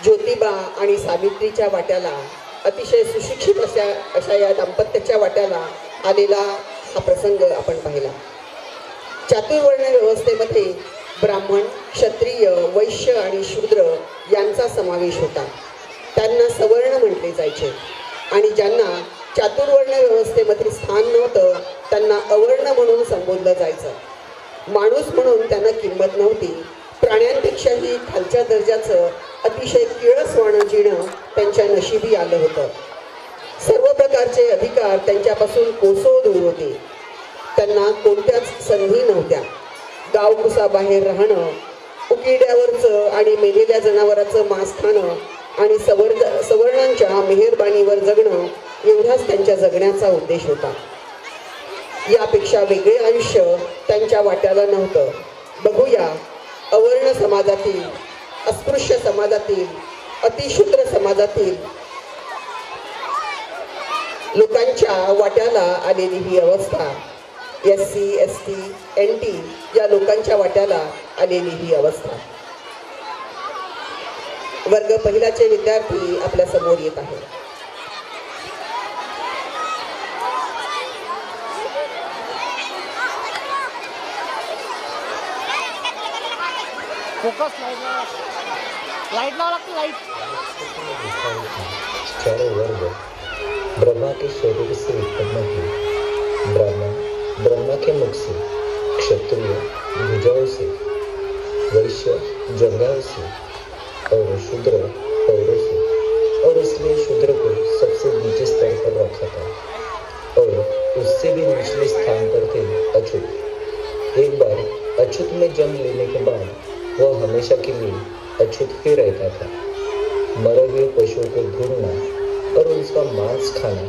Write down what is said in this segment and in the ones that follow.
ज्योतिबा आणि सावित्रीच्या वाट्याला अतिशय सुशिक्षित अशा या दाम्पत्याच्या वाट्याला आलेला हा प्रसंग आपण पाहिला. चातुर्वर्ण व्यवस्थेमध्ये ब्राह्मण, क्षत्रिय, वैश्य आणि शूद्र यांचा समावेश होता. त्यांना सवर्ण म्हटले जायचे आणि ज्यांना चातुर्वर्ण व्यवस्थेमध्ये स्थान नव्हतं त्यांना अवर्ण म्हणून संबोधलं जायचं. माणूस म्हणून त्यांना किंमत नव्हती. प्राण्यांपेक्षाही खालच्या दर्जाचं अतिशय किळस वाणं जिणं त्यांच्या नशिबी आलं होतं. सर्व प्रकारचे अधिकार त्यांच्यापासून कोसो दूर होते. त्यांना कोणत्याच संधी नव्हत्या. गावकुसाबाहेर राहणं, उकिरड्यावरचं आणि मेलेल्या जनावराचं मांस खाणं आणि सवर्णांच्या मेहरबानीवर जगणं एवढाच त्यांच्या जगण्याचा उद्देश होता. यापेक्षा वेगळे आयुष्य त्यांच्या वाट्याला नव्हतं. बघूया अवर्ण समाजातील, अस्पृश्य समाजातील, अतिशूद्र समाजातील लोकांच्या वाट्याला आलेली ही अवस्था, SC, ST, NT या लोकांच्या वाट्याला आलेली ही अवस्था. वर्ग पहिलाचे विद्यार्थी आपल्या समोर येत आहेत. फोकस लाइट लावा लागते. लाइट चारों वर्ग ब्रह्मा के शरीर से उत्पन्न हुए. ब्राह्मण ब्रह्मा के मुख से, क्षत्रिय भुजाओं से, वैश्य जंघाओं से और शूद्र पैरों से. और इसलिए शूद्र को सबसे नीचे स्तर पर रखा था और उससे भी निचले स्थान पर थे अछूत. एक बार अछूत में जन्म लेने के बाद वह हमेशा के लिए अछूत ही रहता था. मरे हुए पशुओं को ढूंढना और उसका मांस खाना,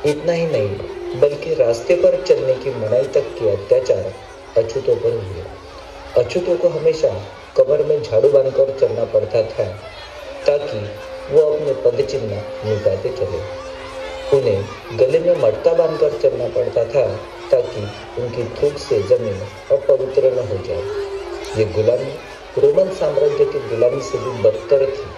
इतना ही नहीं बल्कि रास्ते पर चलने की मनाही तक के अत्याचार अछूतों पर हुए. अछूतों को हमेशा कमर में झाड़ू बांधकर चलना पड़ता था ताकि वो अपने पद चिन्ह मिटाते चले. उन्हें गले में मटका बांधकर चलना पड़ता था ताकि उनकी थूक से जमीन अपवित्र न हो जाए. ये गुलामी रोमन साम्राज्य की गुलामी से भी बदतर थी.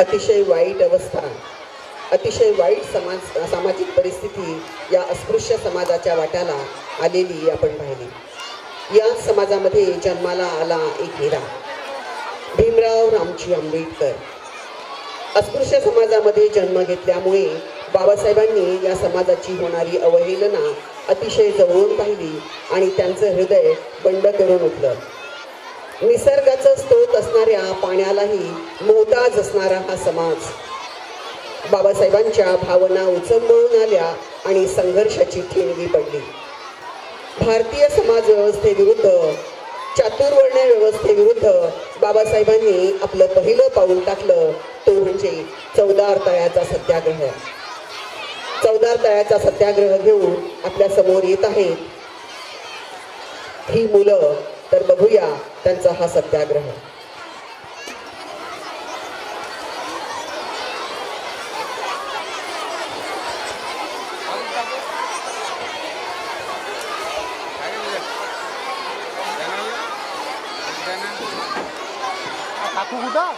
अतिशय वाईट अवस्था, अतिशय वाईट सामाजिक परिस्थिती या अस्पृश्य समाजाच्या वाट्याला आलेली आपण पाहिली. या समाजामध्ये जन्माला आला एक हिरा, भीमराव रामजी आंबेडकर. अस्पृश्य समाजामध्ये जन्म घेतल्यामुळे बाबासाहेबांनी या समाजाची होणारी अवहेलना अतिशय जवळून पाहिली आणि त्यांचं हृदय बंड करून उठलं. निसर्गाचा स्रोत असणाऱ्या पाण्यालाही मोहताज असणारा हा समाज बाबासाहेबांच्या भावना उचंबळून आल्या आणि संघर्षाची ठिणगी पडली. भारतीय समाज व्यवस्थेविरुद्ध, चातुर्वर्ण्य व्यवस्थेविरुद्ध बाबासाहेबांनी आपलं पहिलं पाऊल टाकलं. तो म्हणजे 14 तळ्याचा सत्याग्रह. 14 तळ्याचा सत्याग्रह घेऊन आपल्या समोर येत आहेत ही मुलं. तर बघूया त्यांचा हा सत्याग्रह. काकू कुठं?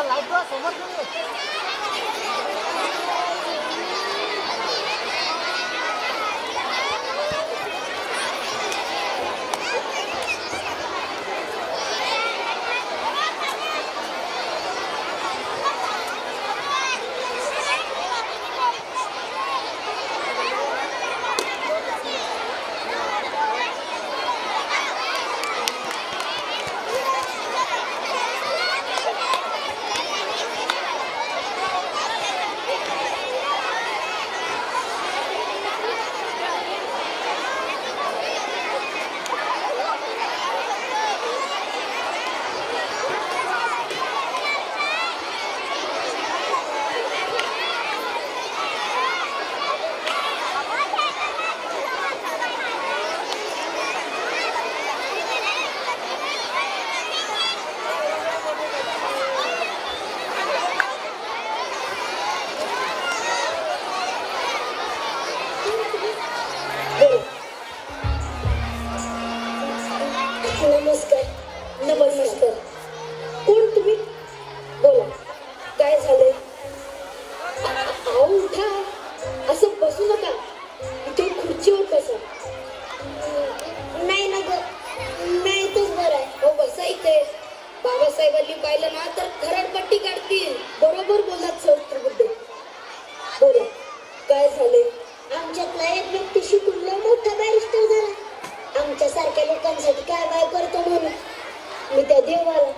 लाईट समोर नमस्कार. नमस्कार. कोण तुम्ही? बोला, काय झालंय? अहो उठा, असं बसू नका, इथे खुर्चीवर बसा. नाही ना ग, नाही इथंच बरं आहे. हो बसा इथे. बाबासाहेबांनी पाहिलं ना तर खरडपट्टी काढतील. बरोबर बोललात सहस्त्रबुद्धे. बोला, काय झालंय? आमच्यातला एक व्यक्ती शिकून लय मोठा बॅरिस्टर झाला. आमच्यासारख्या लोकांसाठी काय करतो म्हणून मी त्या देवाला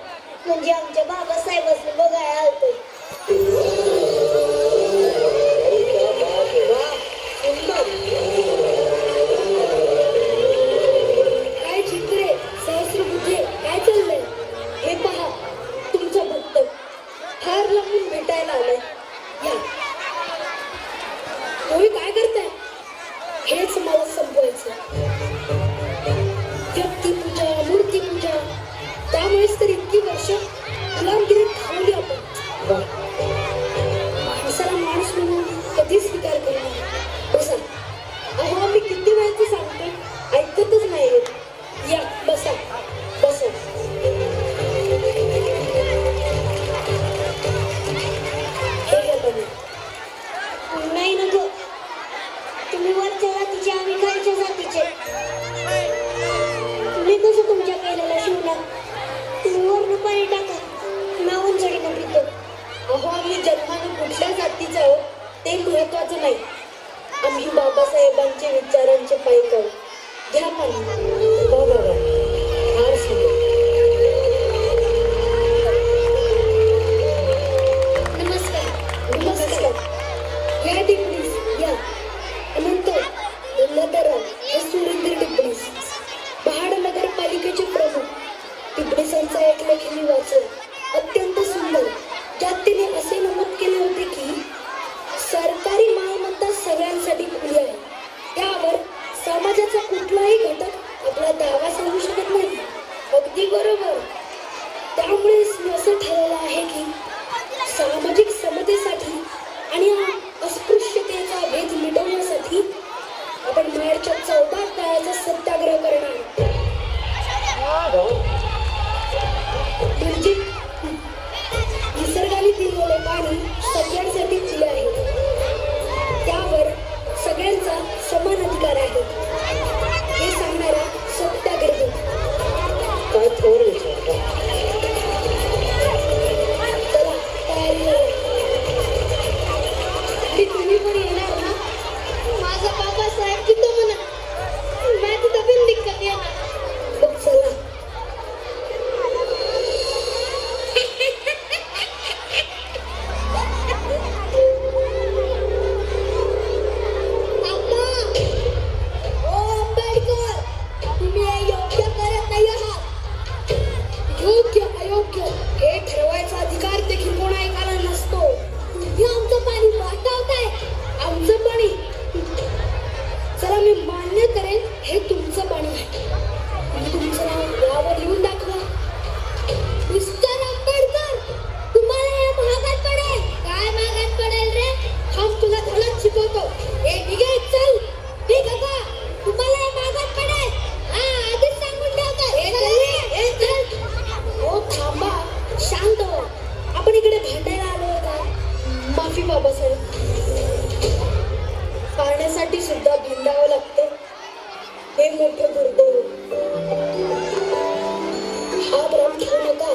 म्हणजे आमच्या बाबासाहेबांना बघायला आलतोय. काय चित्रे, सहस्त्रबुद्धे, काय चाललंय? हे पहा, तुमचा भक्त फार लांबून भेटायला आलाय. या. तुम्ही काय करताय? हेच मला संपवायचं. व्यक्तिपूजा, मूर्तीपूजा, त्यामुळेच तर इतकी वर्ष गुलामगिरी थांबली आपण. माणसाला माणूस म्हणून कधीच स्वीकार करू नये. बसा. अहो आम्ही किती वेळची सांगतो, ऐकतच नाही. या बसा, बसा. हे घ्या बघा. नाही ना ग, तुम्ही वरच्या जातीचे, आम्ही खालच्या जातीचे. तुम्ही कसं तुमच्या केलेला शिवला? तुम्ही वरनं पाणी टाका, नावून चढीनं पितो. अहो आम्ही जन्मानं कुठल्या जातीचं आहोत ते महत्वाचं नाही. आम्ही बाबासाहेबांचे विचारांचे पायक आहोत. घ्या पाणी. बाबा फार सुंदर. नमस्कार. नमस्कार. या डिपणीस या. अनंत गंगाधरराव हे सुरेंद्र डिपणीस, महाड नगरपालिकेचे प्रमुख. डिपणीसांचा एक लेख मी वाचला, अत्यंत सुंदर. त्यात तिने असे नमूद केले होते की सरकारी मालमत्ता सगळ्यांसाठी खुली आहे. त्यावर समाजाचा कुठलाही घटक बाबासाहेब, पाण्यासाठी सुद्धा भिंडावं लागतं. हे मोठं दुर्दैव. हा भ्रम ठेवू नका.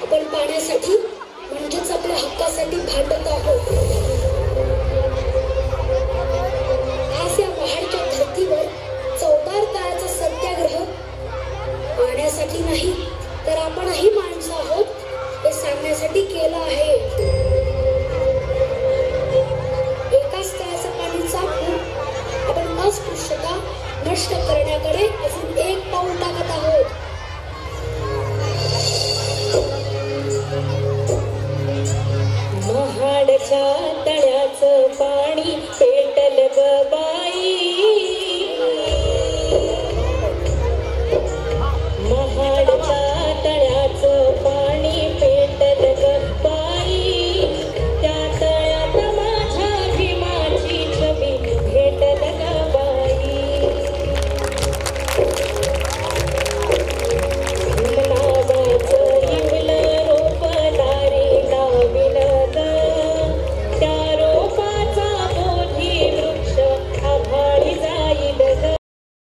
आपण पाण्यासाठी म्हणजेच आपल्या हक्कासाठी भांडत आहोत. आज या महाडच्या धर्तीवर 14 काळाचा सत्याग्रह पाण्यासाठी नाही तर आपणही माणसं आहोत हे सांगण्यासाठी केला आहे. एकाच तळ्याचं पाणी चाकून आपण अस्पृश्यता नष्ट करण्याकडे अजून एक पाऊल टाकत आहोत. महाडच्या